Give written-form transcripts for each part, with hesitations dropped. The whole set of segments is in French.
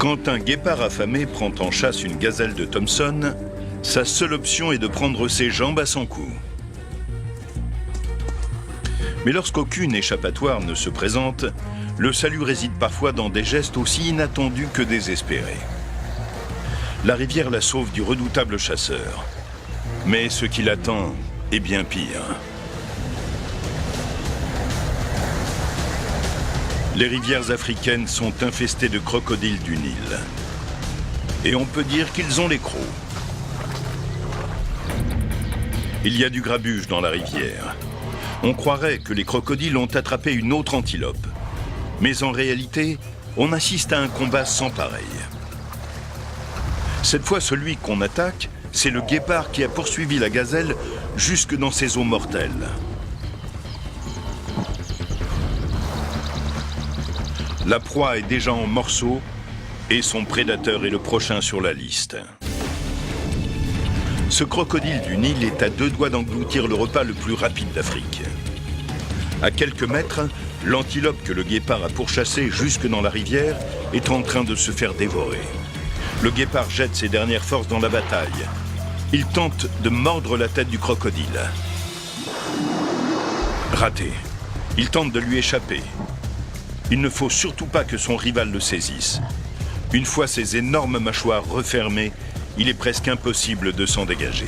Quand un guépard affamé prend en chasse une gazelle de Thomson, sa seule option est de prendre ses jambes à son cou. Mais lorsqu'aucune échappatoire ne se présente, le salut réside parfois dans des gestes aussi inattendus que désespérés. La rivière la sauve du redoutable chasseur. Mais ce qui l'attend est bien pire. Les rivières africaines sont infestées de crocodiles du Nil. Et on peut dire qu'ils ont les crocs. Il y a du grabuge dans la rivière. On croirait que les crocodiles ont attrapé une autre antilope. Mais en réalité, on assiste à un combat sans pareil. Cette fois, celui qu'on attaque, c'est le guépard qui a poursuivi la gazelle jusque dans ses eaux mortelles. La proie est déjà en morceaux et son prédateur est le prochain sur la liste. Ce crocodile du Nil est à 2 doigts d'engloutir le repas le plus rapide d'Afrique. À quelques mètres, l'antilope que le guépard a pourchassée jusque dans la rivière est en train de se faire dévorer. Le guépard jette ses dernières forces dans la bataille. Il tente de mordre la tête du crocodile. Raté. Il tente de lui échapper. Il ne faut surtout pas que son rival le saisisse. Une fois ses énormes mâchoires refermées, il est presque impossible de s'en dégager.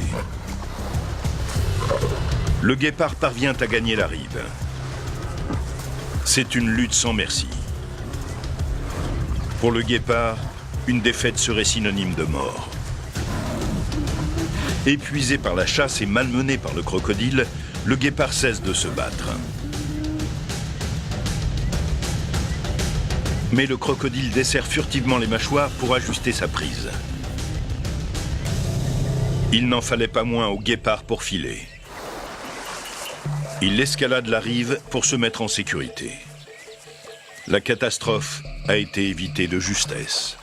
Le guépard parvient à gagner la rive. C'est une lutte sans merci. Pour le guépard, une défaite serait synonyme de mort. Épuisé par la chasse et malmené par le crocodile, le guépard cesse de se battre. Mais le crocodile desserre furtivement les mâchoires pour ajuster sa prise. Il n'en fallait pas moins au guépard pour filer. Il escalade la rive pour se mettre en sécurité. La catastrophe a été évitée de justesse.